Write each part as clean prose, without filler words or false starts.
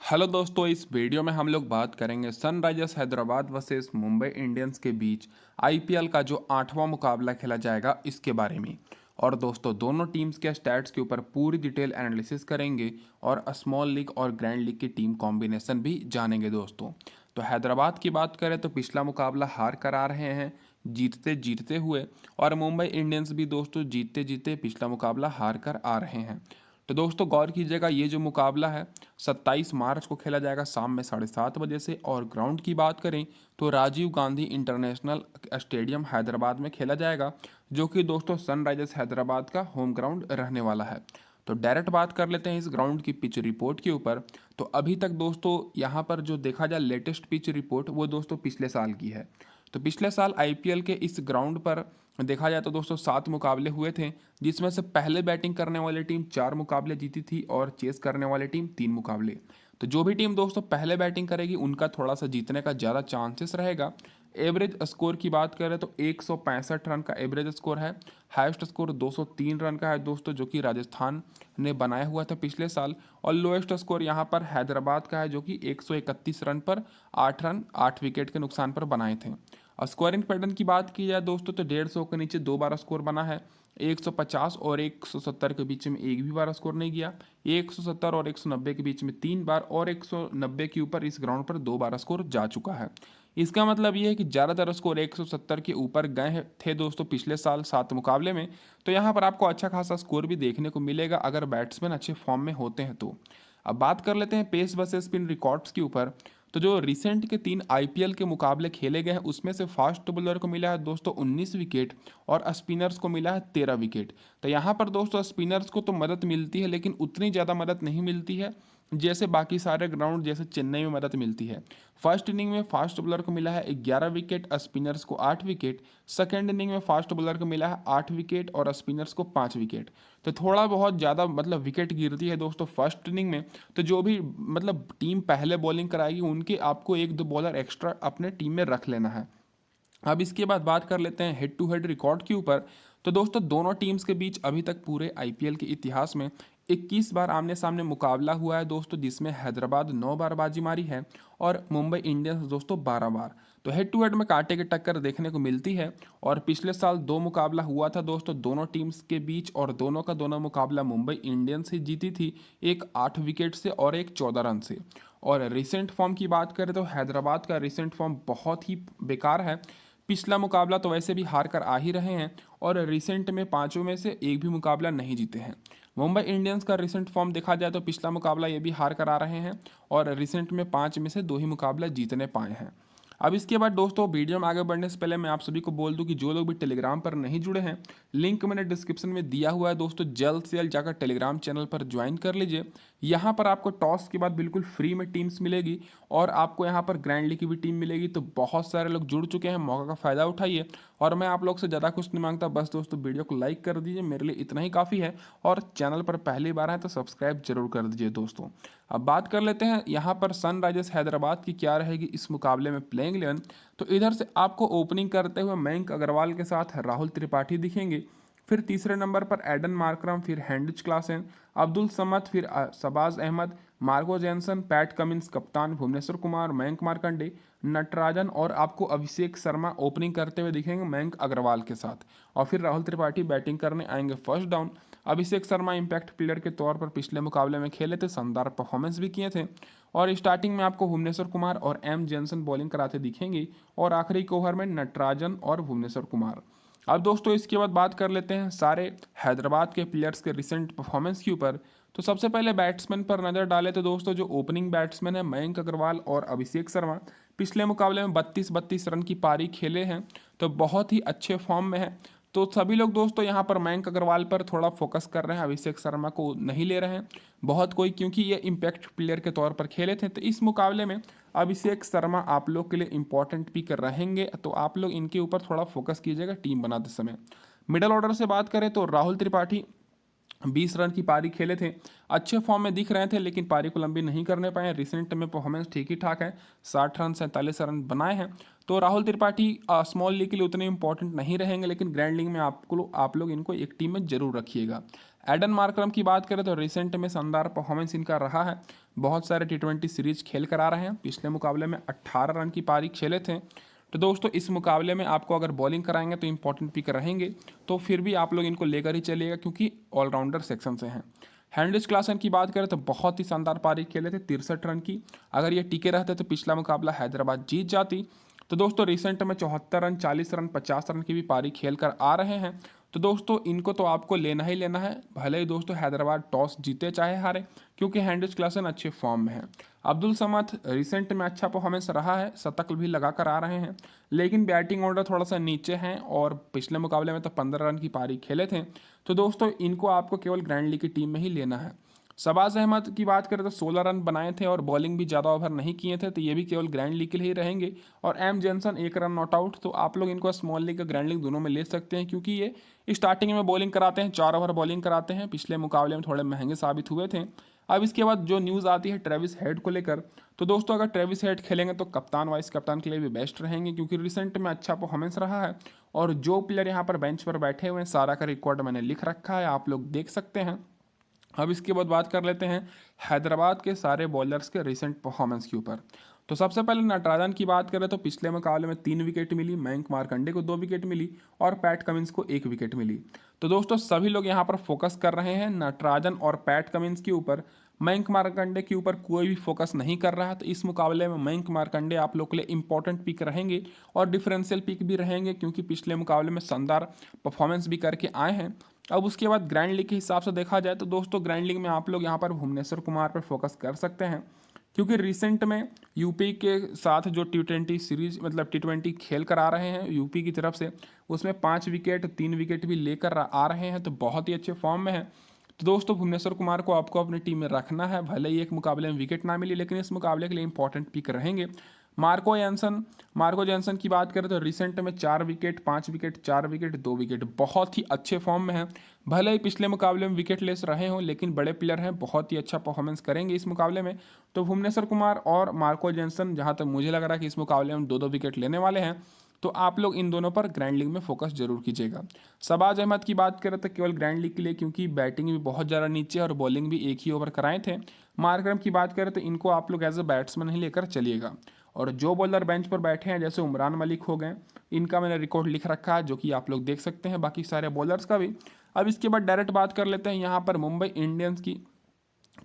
Hello दोस्तों, इस video में हम लोग बात करेंगे Sunrisers Hyderabad versus Mumbai Indians के बीच आईपीएल का जो 8वां मुकाबला खेला जाएगा इसके बारे में। और दोस्तों, दोनों टीम्स के स्टैट्स के ऊपर पूरी डिटेल एनालिसिस करेंगे और स्मॉल लीग और ग्रैंड लीग की टीम कॉम्बिनेशन भी जानेंगे दोस्तों। तो हैदराबाद की बात करें तो पिछला मुकाबला हार कर आ रहे हैं जीतते जीतते हुए, और मुंबई इंडियंस भी दोस्तों जीतते जीतते पिछला मुकाबला हार कर आ रहे हैं। तो दोस्तों गौर कीजिएगा, ये जो मुकाबला है 27 मार्च को खेला जाएगा शाम में 7:30 बजे से। और ग्राउंड की बात करें तो राजीव गांधी इंटरनेशनल स्टेडियम हैदराबाद में खेला जाएगा, जो कि दोस्तों सनराइजर्स हैदराबाद का होम ग्राउंड रहने वाला है। तो डायरेक्ट बात कर लेते हैं इस ग्राउंड की पिच रिपोर्ट के ऊपर। तो अभी तक दोस्तों यहाँ पर जो देखा जाए लेटेस्ट पिच रिपोर्ट वो दोस्तों पिछले साल की है। तो पिछले साल आईपीएल के इस ग्राउंड पर देखा जाए तो दोस्तों 7 मुकाबले हुए थे, जिसमें से पहले बैटिंग करने वाली टीम 4 मुकाबले जीती थी और चेस करने वाली टीम 3 मुकाबले। तो जो भी टीम दोस्तों पहले बैटिंग करेगी उनका थोड़ा सा जीतने का ज़्यादा चांसेस रहेगा। एवरेज स्कोर की बात करें तो 165 रन का एवरेज स्कोर है। हाईएस्ट स्कोर 203 रन का है दोस्तों, जो कि राजस्थान ने बनाया हुआ था पिछले साल। और लोएस्ट स्कोर यहाँ पर हैदराबाद का है, जो कि 131 रन पर 8 रन 8 विकेट के नुकसान पर बनाए थे। और स्कोरिंग पैटर्न की बात की जाए दोस्तों तो 150 के नीचे 2 बार स्कोर बना है। 150 और 170 के बीच में एक भी बार स्कोर नहीं किया। 170 और 190 के बीच में 3 बार, और 190 के ऊपर इस ग्राउंड पर 2 बार स्कोर जा चुका है। इसका मतलब ये है कि ज़्यादातर स्कोर 170 के ऊपर गए थे दोस्तों पिछले साल 7 मुकाबले में। तो यहाँ पर आपको अच्छा खासा स्कोर भी देखने को मिलेगा अगर बैट्समैन अच्छे फॉर्म में होते हैं तो। अब बात कर लेते हैं पेस वर्सेस स्पिन रिकॉर्ड्स के ऊपर। तो जो रिसेंट के 3 आईपीएल के मुकाबले खेले गए हैं उसमें से फास्ट बॉलर को मिला है दोस्तों 19 विकेट और स्पिनर्स को मिला है 13 विकेट। तो यहाँ पर दोस्तों स्पिनर्स को तो मदद मिलती है, लेकिन उतनी ज़्यादा मदद नहीं मिलती है जैसे बाकी सारे ग्राउंड जैसे चेन्नई में मदद मिलती है। फर्स्ट इनिंग में फास्ट बॉलर को मिला है 11 विकेट, स्पिनर्स को 8 विकेट। सेकेंड इनिंग में फास्ट बॉलर को मिला है 8 विकेट और स्पिनर्स को 5 विकेट। तो थोड़ा बहुत ज़्यादा मतलब विकेट गिरती है दोस्तों फर्स्ट इनिंग में। तो जो भी मतलब टीम पहले बॉलिंग कराएगी उनके आपको 1-2 बॉलर एक्स्ट्रा अपने टीम में रख लेना है। अब इसके बाद बात कर लेते हैं हेड टू हेड रिकॉर्ड के ऊपर। तो दोस्तों दोनों टीम्स के बीच अभी तक पूरे आईपीएल के इतिहास में 21 बार आमने सामने मुकाबला हुआ है दोस्तों, जिसमें हैदराबाद 9 बार बाजी मारी है और मुंबई इंडियंस दोस्तों 12 बार। तो हेड टू हेड में कांटे की टक्कर देखने को मिलती है। और पिछले साल 2 मुकाबला हुआ था दोस्तों दोनों टीम्स के बीच, और दोनों का दोनों मुकाबला मुंबई इंडियंस ही जीती थी, एक 8 विकेट से और एक 14 रन से। और रिसेंट फॉर्म की बात करें तो हैदराबाद का रिसेंट फॉर्म बहुत ही बेकार है। पिछला मुकाबला तो वैसे भी हार कर आ ही रहे हैं, और रिसेंट में पांचों में से एक भी मुकाबला नहीं जीते हैं। मुंबई इंडियंस का रिसेंट फॉर्म देखा जाए तो पिछला मुकाबला ये भी हार कर आ रहे हैं, और रिसेंट में 5 में से 2 ही मुकाबला जीतने पाए हैं। अब इसके बाद दोस्तों वीडियो में आगे बढ़ने से पहले मैं आप सभी को बोल दूं कि जो लोग भी टेलीग्राम पर नहीं जुड़े हैं, लिंक मैंने डिस्क्रिप्शन में दिया हुआ है दोस्तों, जल्द से जल्द जाकर टेलीग्राम चैनल पर ज्वाइन कर लीजिए। यहाँ पर आपको टॉस के बाद बिल्कुल फ्री में टीम्स मिलेगी, और आपको यहाँ पर ग्रैंड लीग की भी टीम मिलेगी। तो बहुत सारे लोग जुड़ चुके हैं, मौका का फ़ायदा उठाइए। और मैं आप लोग से ज़्यादा कुछ नहीं मांगता, बस दोस्तों वीडियो को लाइक कर दीजिए, मेरे लिए इतना ही काफ़ी है। और चैनल पर पहली बार है तो सब्सक्राइब जरूर कर दीजिए दोस्तों। अब बात कर लेते हैं यहाँ पर सनराइजर्स हैदराबाद की क्या रहेगी इस मुकाबले में प्लेइंग 11। तो इधर से आपको ओपनिंग करते हुए मयंक अग्रवाल के साथ राहुल त्रिपाठी दिखेंगे। फिर तीसरे नंबर पर एडन मार्करम, फिर हैंड्रिच क्लासेन, अब्दुल समद, फिर Shahbaz Ahmed, Marco Jansen, Pat Cummins captain, Bhuvneshwar Kumar, Mayank Markande, Natarajan, और आपको अभिषेक शर्मा ओपनिंग करते हुए दिखेंगे मयंक अग्रवाल के साथ। और फिर राहुल त्रिपाठी बैटिंग करने आएंगे first down. Abhishek Sharma impact player के तौर पर पिछले मुकाबले में खेले थे, शानदार परफॉर्मेंस भी किए थे। और स्टार्टिंग में आपको भुवनेश्वर कुमार और एम जैनसन बॉलिंग कराते दिखेंगे, और आखिरी ओवर में नटराजन और भुवनेश्वर कुमार। अब दोस्तों इसके बाद बात कर लेते हैं सारे हैदराबाद के प्लेयर्स के रिसेंट परफॉर्मेंस के ऊपर। तो सबसे पहले बैट्समैन पर नज़र डाले तो दोस्तों जो ओपनिंग बैट्समैन है मयंक अग्रवाल और अभिषेक शर्मा, पिछले मुकाबले में 32 रन की पारी खेले हैं, तो बहुत ही अच्छे फॉर्म में है। तो सभी लोग दोस्तों यहाँ पर मयंक अग्रवाल पर थोड़ा फोकस कर रहे हैं, अभिषेक शर्मा को नहीं ले रहे हैं बहुत कोई, क्योंकि ये इम्पैक्ट प्लेयर के तौर पर खेले थे। तो इस मुकाबले में अभिषेक शर्मा आप लोग के लिए इंपॉर्टेंट पिक रहेंगे, तो आप लोग इनके ऊपर थोड़ा फोकस कीजिएगा टीम बनाते समय। मिडल ऑर्डर से बात करें तो राहुल त्रिपाठी 20 रन की पारी खेले थे, अच्छे फॉर्म में दिख रहे थे, लेकिन पारी को लंबी नहीं करने पाए। रिसेंट में परफॉर्मेंस ठीक ही ठाक है, 60 रन 47 रन बनाए हैं। तो राहुल त्रिपाठी स्मॉल लीग के लिए उतने इंपॉर्टेंट नहीं रहेंगे, लेकिन ग्रैंड लीग में आप लोग इनको एक टीम में जरूर रखिएगा। एडन मार्करम की बात करें तो रिसेंट में शानदार परफॉर्मेंस इनका रहा है, बहुत सारे टी20 सीरीज खेल कर आ रहे हैं। पिछले मुकाबले में 18 रन की पारी खेले थे। तो दोस्तों इस मुकाबले में आपको अगर बॉलिंग कराएंगे तो इंपॉर्टेंट पिक रहेंगे, तो फिर भी आप लोग इनको लेकर ही चलिएगा क्योंकि ऑलराउंडर सेक्शन से हैं। हेनरिच क्लासन की बात करें तो बहुत ही शानदार पारी खेले थे 63 रन की। अगर ये टिके रहते तो पिछला मुकाबला हैदराबाद जीत जाती। तो दोस्तों रिसेंट में 74 रन, 40 रन, 50 रन की भी पारी खेल कर आ रहे हैं। तो दोस्तों इनको तो आपको लेना ही लेना है, भले ही दोस्तों हैदराबाद टॉस जीते चाहे हारे, क्योंकि हेनरिच क्लासन अच्छे फॉर्म में है। अब्दुल समद रिसेंट में अच्छा परफॉर्मेंस रहा है, शतक भी लगा कर आ रहे हैं, लेकिन बैटिंग ऑर्डर थोड़ा सा नीचे हैं और पिछले मुकाबले में तो 15 रन की पारी खेले थे। तो दोस्तों इनको आपको केवल ग्रैंड लीग की टीम में ही लेना है। शबाज अहमद की बात करें तो 16 रन बनाए थे और बॉलिंग भी ज़्यादा ओवर नहीं किए थे, तो ये भी केवल ग्रैंड लीग के लिए ही रहेंगे। और M Jansen 1 run not out, तो आप लोग इनको स्मॉल लीग और ग्रैंड लीग दोनों में ले सकते हैं, क्योंकि ये स्टार्टिंग में बॉलिंग कराते हैं, 4 ओवर बॉलिंग कराते हैं। पिछले मुकाबले में थोड़े महंगे साबित हुए थे। अब इसके बाद जो न्यूज़ आती है ट्रेविस हेड को लेकर, तो दोस्तों अगर ट्रेविस हेड खेलेंगे तो कप्तान वाइस कप्तान के लिए भी बेस्ट रहेंगे, क्योंकि रिसेंट में अच्छा परफॉर्मेंस रहा है। और जो प्लेयर यहाँ पर बेंच पर बैठे हुए हैं सारा का रिकॉर्ड मैंने लिख रखा है, आप लोग देख सकते हैं। अब इसके बाद बात कर लेते हैं हैदराबाद के सारे बॉलर्स के रिसेंट परफॉर्मेंस के ऊपर। तो सबसे पहले नटराजन की बात करें तो पिछले मुकाबले में 3 विकेट मिली, मयंक मार्कंडे को 2 विकेट मिली और पैट कमिंस को 1 विकेट मिली। तो दोस्तों सभी लोग यहाँ पर फोकस कर रहे हैं नटराजन और पैट कमिंस के ऊपर, मयंक मार्कंडे के ऊपर कोई भी फोकस नहीं कर रहा है। तो इस मुकाबले में मयंक मार्कंडे आप लोग के लिए इंपॉर्टेंट पिक रहेंगे और डिफरेंशियल पिक भी रहेंगे, क्योंकि पिछले मुकाबले में शानदार परफॉर्मेंस भी करके आए हैं। अब उसके बाद ग्रैंड लीग के हिसाब से देखा जाए तो दोस्तों ग्रैंड लीग में आप लोग यहाँ पर भुवनेश्वर कुमार पर फोकस कर सकते हैं, क्योंकि रिसेंट में यूपी के साथ जो टी20 सीरीज मतलब टी20 खेल कर आ रहे हैं यूपी की तरफ से, उसमें 5 विकेट 3 विकेट भी लेकर आ रहे हैं, तो बहुत ही अच्छे फॉर्म में है। तो दोस्तों भुवनेश्वर कुमार को आपको अपनी टीम में रखना है, भले ही एक मुकाबले में विकेट ना मिली, लेकिन इस मुकाबले के लिए इंपॉर्टेंट पिक रहेंगे। मार्को जैनसन की बात करें तो रिसेंट में 4 विकेट 5 विकेट 4 विकेट 2 विकेट, बहुत ही अच्छे फॉर्म में है। भले ही पिछले मुकाबले में विकेट लेस रहे हों, लेकिन बड़े प्लेयर हैं, बहुत ही अच्छा परफॉर्मेंस करेंगे इस मुकाबले में। तो भुवनेश्वर कुमार और मार्को जैनसन जहां तक मुझे लग रहा है कि इस मुकाबले में 2-2 विकेट लेने वाले हैं, तो आप लोग इन दोनों पर ग्रैंड लीग में फोकस जरूर कीजिएगा। शबाज अहमद की बात करें तो केवल ग्रैंड लीग के लिए, क्योंकि बैटिंग भी बहुत ज़्यादा नीचे और बॉलिंग भी एक ही ओवर कराए थे। मार्करम की बात करें तो इनको आप लोग एज अ बैट्समैन ही लेकर चलिएगा। और जो बॉलर बेंच पर बैठे हैं जैसे उमरान मलिक हो गए, इनका मैंने रिकॉर्ड लिख रखा है जो कि आप लोग देख सकते हैं, बाकी सारे बॉलर्स का भी। अब इसके बाद डायरेक्ट बात कर लेते हैं यहाँ पर मुंबई इंडियंस की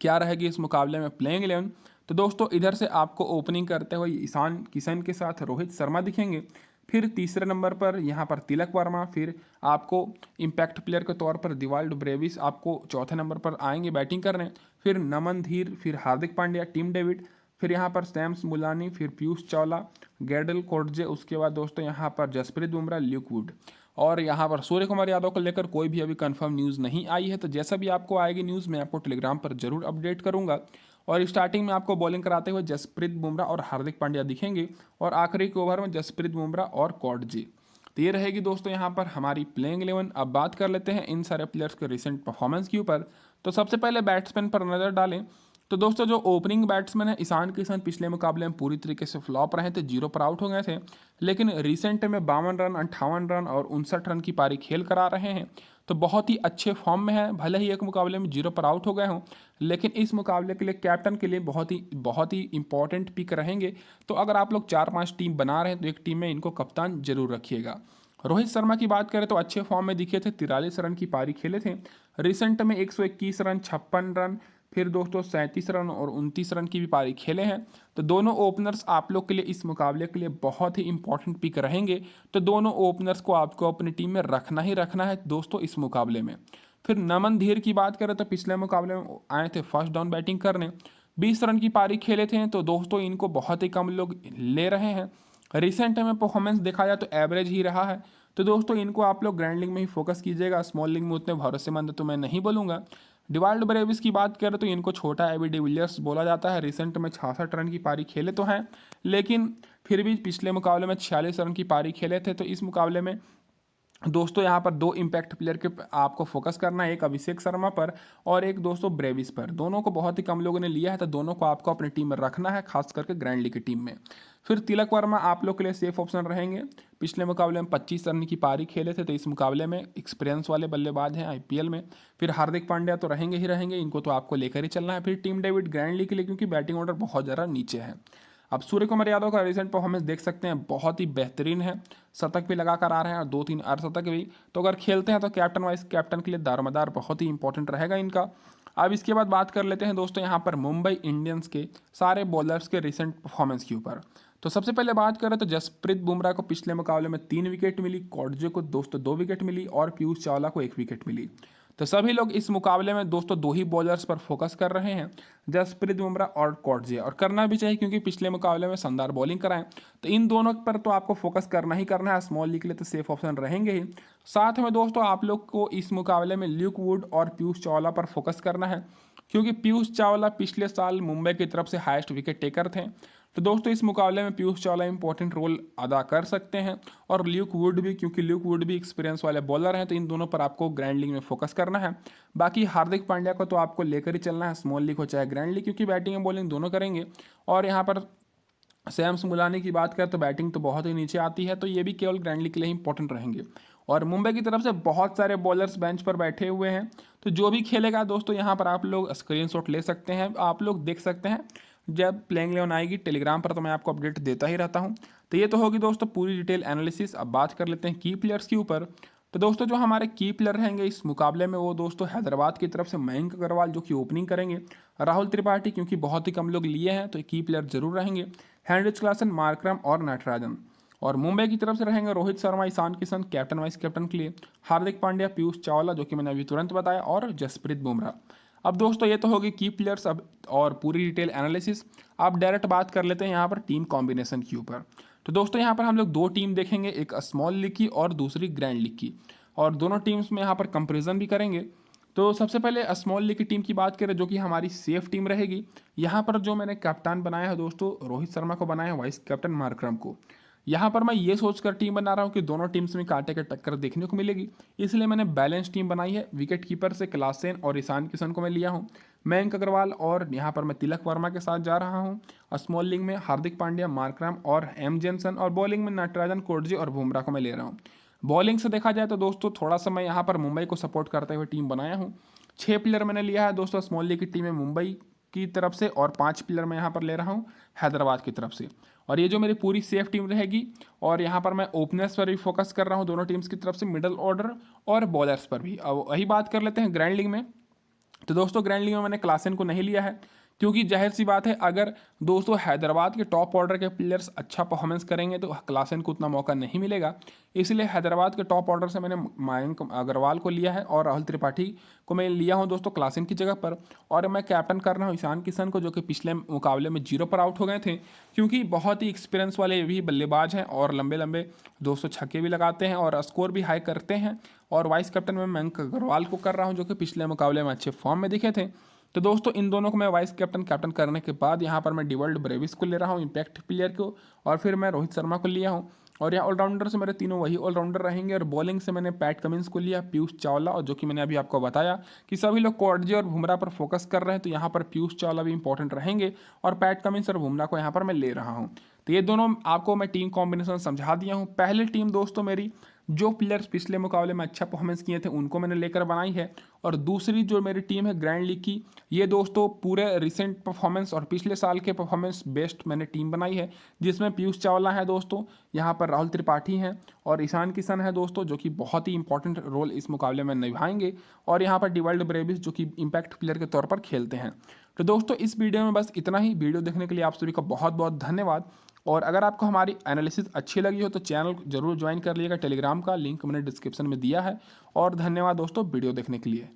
क्या रहेगी इस मुकाबले में प्लेइंग 11। तो दोस्तों इधर से आपको ओपनिंग करते हुए ईशान किशन के साथ रोहित शर्मा दिखेंगे, फिर तीसरे नंबर पर यहाँ पर तिलक वर्मा, फिर आपको इम्पैक्ट प्लेयर के तौर पर दिवाल्ड ब्रेविस आपको चौथे नंबर पर आएंगे बैटिंग करने, फिर नमन धीर, फिर हार्दिक पांड्या, टीम डेविड, फिर यहाँ पर सैम्स मुलानी, फिर पीयूष चावला, गैडल कोटजे, उसके बाद दोस्तों यहाँ पर जसप्रीत बुमराह, ल्यूक वुड। और यहाँ पर सूर्य कुमार यादव को लेकर कोई भी अभी कंफर्म न्यूज़ नहीं आई है, तो जैसा भी आपको आएगी न्यूज़ मैं आपको टेलीग्राम पर जरूर अपडेट करूंगा। और स्टार्टिंग में आपको बॉलिंग कराते हुए जसप्रीत बुमराह और हार्दिक पांड्या दिखेंगे, और आखिरी के ओवर में जसप्रीत बुमराह और कोटजे। तो ये रहेगी दोस्तों यहाँ पर हमारी प्लेइंग 11। अब बात कर लेते हैं इन सारे प्लेयर्स के रिसेंट परफॉर्मेंस के ऊपर। तो सबसे पहले बैट्समैन पर नज़र डालें तो दोस्तों जो ओपनिंग बैट्समैन है ईशान किशन पिछले मुकाबले में पूरी तरीके से फ्लॉप रहे थे, 0 पर आउट हो गए थे, लेकिन रिसेंट में 52 रन 58 रन और 59 रन की पारी खेल कर आ रहे हैं, तो बहुत ही अच्छे फॉर्म में है। भले ही एक मुकाबले में 0 पर आउट हो गए हों, लेकिन इस मुकाबले के लिए कैप्टन के लिए बहुत ही इंपॉर्टेंट पिक रहेंगे। तो अगर आप लोग 4-5 टीम बना रहे हैं तो एक टीम में इनको कप्तान जरूर रखिएगा। रोहित शर्मा की बात करें तो अच्छे फॉर्म में दिखे थे, 43 रन की पारी खेले थे, रिसेंट में 121 रन 56 रन, फिर दोस्तों 37 रन और 29 रन की भी पारी खेले हैं। तो दोनों ओपनर्स आप लोग के लिए इस मुकाबले के लिए बहुत ही इंपॉर्टेंट पिक रहेंगे, तो दोनों ओपनर्स को आपको अपनी टीम में रखना ही रखना है दोस्तों इस मुकाबले में। फिर नमन धीर की बात करें तो पिछले मुकाबले में आए थे फर्स्ट डाउन बैटिंग करने, 20 रन की पारी खेले थे, तो दोस्तों इनको बहुत ही कम लोग ले रहे हैं। रिसेंट में परफॉर्मेंस देखा जाए तो एवरेज ही रहा है, तो दोस्तों इनको आप लोग ग्रैंड लीग में ही फोकस कीजिएगा, स्मॉल लीग में उतने भरोसेमंद तो मैं नहीं बोलूँगा। डिवाल्ड ब्रेविस की बात करें तो इनको छोटा एबी डिविलियर्स बोला जाता है, रिसेंट में 66 रन की पारी खेले तो हैं, लेकिन फिर भी पिछले मुकाबले में 46 रन की पारी खेले थे। तो इस मुकाबले में दोस्तों यहाँ पर 2 इम्पैक्ट प्लेयर के आपको फोकस करना है, एक अभिषेक शर्मा पर और एक दोस्तों ब्रेविस पर। दोनों को बहुत ही कम लोगों ने लिया है, तो दोनों को आपको अपनी टीम में रखना है, खास करके ग्रैंड लीग की टीम में। फिर तिलक वर्मा आप लोग के लिए सेफ ऑप्शन रहेंगे, पिछले मुकाबले में 25 रन की पारी खेले थे, तो इस मुकाबले में एक्सपीरियंस वाले बल्लेबाज हैं आईपीएल में। फिर हार्दिक पांड्या तो रहेंगे ही रहेंगे, इनको तो आपको लेकर ही चलना है। फिर टीम डेविड ग्रैंड लीग के लिए, क्योंकि बैटिंग ऑर्डर बहुत ज़्यादा नीचे है। अब सूर्य कुमार यादव का रिसेंट परफॉर्मेंस देख सकते हैं, बहुत ही बेहतरीन है, शतक भी लगा कर आ रहे हैं और 2-3 अर्धशतक भी। तो अगर खेलते हैं तो कैप्टन वाइस कैप्टन के लिए दारोमदार बहुत ही इंपॉर्टेंट रहेगा इनका। अब इसके बाद बात कर लेते हैं दोस्तों यहाँ पर मुंबई इंडियंस के सारे बॉलर्स के रिसेंट परफॉर्मेंस के ऊपर। तो सबसे पहले बात करें तो जसप्रीत बुमराह को पिछले मुकाबले में 3 विकेट मिली, कॉटजे को दोस्तों 2 विकेट मिली और पीयूष चावला को 1 विकेट मिली। तो सभी लोग इस मुकाबले में दोस्तों 2 ही बॉलर्स पर फोकस कर रहे हैं, जसप्रीत बुमराह और कॉटजे, और करना भी चाहिए क्योंकि पिछले मुकाबले में शानदार बॉलिंग कराएं। तो इन दोनों पर तो आपको फोकस करना ही करना है, स्मॉल लीग के लिए तो सेफ ऑप्शन रहेंगे ही। साथ में दोस्तों आप लोग को इस मुकाबले में ल्यूक वुड और पीयूष चावला पर फोकस करना है, क्योंकि पीयूष चावला पिछले साल मुंबई की तरफ से हाईएस्ट विकेट टेकर थे। तो दोस्तों इस मुकाबले में पीयूष चावला इंपॉर्टेंट रोल अदा कर सकते हैं, और ल्यूक वुड भी, क्योंकि ल्यूक वुड भी एक्सपीरियंस वाले बॉलर हैं। तो इन दोनों पर आपको ग्रैंड लीग में फोकस करना है। बाकी हार्दिक पांड्या को तो आपको लेकर ही चलना है, स्मॉल लीग हो चाहे ग्रैंड लीग, क्योंकि बैटिंग और बॉलिंग दोनों करेंगे। और यहाँ पर सैम्स मुलानी की बात करें तो बैटिंग तो बहुत ही नीचे आती है, तो ये भी केवल ग्रैंड लीग के लिए इंपॉर्टेंट रहेंगे। और मुंबई की तरफ से बहुत सारे बॉलर्स बेंच पर बैठे हुए हैं, तो जो भी खेलेगा दोस्तों यहाँ पर आप लोग स्क्रीनशॉट ले सकते हैं, आप लोग देख सकते हैं जब प्लेइंग 11 आएगी टेलीग्राम पर, तो मैं आपको अपडेट देता ही रहता हूँ। तो ये तो होगी दोस्तों पूरी डिटेल एनालिसिस। अब बात कर लेते हैं की प्लेयर्स के ऊपर। तो दोस्तों जो हमारे की प्लेयर रहेंगे इस मुकाबले में, वो दोस्तों हैदराबाद की तरफ से मयंक अग्रवाल जो कि ओपनिंग करेंगे, राहुल त्रिपाठी क्योंकि बहुत ही कम लोग लिए हैं तो की प्लेयर जरूर रहेंगे, हेनरिच क्लासन, मार्करम और नटराजन। और मुंबई की तरफ से रहेंगे Rohit Sharma, Ishan Kishan captain vice captain के लिए, हार्दिक पांड्या, पीयूष चावला जो कि मैंने अभी तुरंत बताया, और जसप्रीत बुमराह। अब दोस्तों ये तो होगी की प्लेयर्स अब और पूरी डिटेल एनालिसिस। आप डायरेक्ट बात कर लेते हैं यहाँ पर टीम कॉम्बिनेशन के ऊपर। तो दोस्तों यहाँ पर हम लोग 2 टीम देखेंगे, एक स्मॉल लीग की और दूसरी ग्रैंड लीग की, और दोनों टीम्स में यहाँ पर कंपेरिजन भी करेंगे। तो सबसे पहले स्मॉल लीग की टीम की बात करें जो कि हमारी सेफ टीम रहेगी। यहाँ पर जो मैंने कप्तान बनाया है दोस्तों, रोहित शर्मा को बनाया है, वाइस कैप्टन मार्करम को। यहाँ पर मैं ये सोचकर टीम बना रहा हूँ कि दोनों टीम्स में कांटे की टक्कर देखने को मिलेगी, इसलिए मैंने बैलेंस टीम बनाई है। विकेट कीपर से क्लासेन और ईशान किशन को मैं लिया हूँ, मयंक अग्रवाल और यहाँ पर मैं तिलक वर्मा के साथ जा रहा हूँ। स्मॉल लीग में हार्दिक पांड्या, मार्करम और एम जेनसन, और बॉलिंग में नटराजन, कोटजे और बुमराह को मैं ले रहा हूँ। बॉलिंग से देखा जाए तो दोस्तों थोड़ा सा मैं यहाँ पर मुंबई को सपोर्ट करते हुए टीम बनाया हूँ। 6 प्लेयर मैंने लिया है दोस्तों स्मॉल लीग की टीम में मुंबई की तरफ से, और 5 प्लेयर मैं यहाँ पर ले रहा हूँ हैदराबाद की तरफ से। और ये जो मेरी पूरी सेफ टीम रहेगी, और यहाँ पर मैं ओपनर्स पर भी फोकस कर रहा हूँ दोनों टीम्स की तरफ से, मिडल ऑर्डर और बॉलर्स पर भी। अब वही बात कर लेते हैं ग्रैंड लीग में। तो दोस्तों ग्रैंड लीग में मैंने क्लासेन को नहीं लिया है, क्योंकि जाहिर सी बात है अगर दोस्तों हैदराबाद के टॉप ऑर्डर के प्लेयर्स अच्छा परफॉर्मेंस करेंगे तो क्लासेन को उतना मौका नहीं मिलेगा। इसलिए हैदराबाद के टॉप ऑर्डर से मैंने मयंक अग्रवाल को लिया है, और राहुल त्रिपाठी को मैं लिया हूं दोस्तों क्लासेन की जगह पर। और मैं कैप्टन कर रहा हूं ईशान किशन को, जो कि पिछले मुकाबले में 0 पर आउट हो गए थे, क्योंकि बहुत ही एक्सपीरियंस वाले भी बल्लेबाज हैं और लंबे लंबे 200 छक्के भी लगाते हैं और स्कोर भी हाई करते हैं। और वाइस कैप्टन में मयंक अग्रवाल को कर रहा हूँ, जो कि पिछले मुकाबले में अच्छे फॉर्म में दिखे थे। तो दोस्तों इन दोनों को मैं वाइस कैप्टन करने के बाद यहाँ पर मैं डिवल्ड ब्रेविस को ले रहा हूँ, इम्पैक्ट प्लेयर को, और फिर मैं रोहित शर्मा को लिया हूँ। और यहाँ ऑलराउंडर से मेरे तीनों वही ऑलराउंडर रहेंगे, और बॉलिंग से मैंने पैट कमिंस को लिया, पीयूष चावला, और जो कि मैंने अभी आपको बताया कि सभी लोग कॉटजे और बुमराह पर फोकस कर रहे हैं, तो यहाँ पर पीयूष चावला भी इंपॉर्टेंट रहेंगे, और पैट कमिंस और बुमराह को यहाँ पर मैं ले रहा हूँ। तो ये दोनों आपको मैं टीम कॉम्बिनेशन समझा दिया हूँ। पहली टीम दोस्तों मेरी जो प्लेयर्स पिछले मुकाबले में अच्छा परफॉर्मेंस किए थे उनको मैंने लेकर बनाई है, और दूसरी जो मेरी टीम है ग्रैंड लीग की, ये दोस्तों पूरे रिसेंट परफॉर्मेंस और पिछले साल के परफॉर्मेंस बेस्ड मैंने टीम बनाई है, जिसमें पीयूष चावला है दोस्तों, यहाँ पर राहुल त्रिपाठी हैं, और ईशान किशन है दोस्तों, जो कि बहुत ही इंपॉर्टेंट रोल इस मुकाबले में निभाएंगे, और यहाँ पर डिवल्ड ब्रेविस जो कि इम्पैक्ट प्लेयर के तौर पर खेलते हैं। तो दोस्तों इस वीडियो में बस इतना ही। वीडियो देखने के लिए आप सभी का बहुत बहुत धन्यवाद। और अगर आपको हमारी एनालिसिस अच्छी लगी हो तो चैनल जरूर ज्वाइन कर लीजिएगा, टेलीग्राम का लिंक मैंने डिस्क्रिप्शन में दिया है। और धन्यवाद दोस्तों वीडियो देखने के लिए।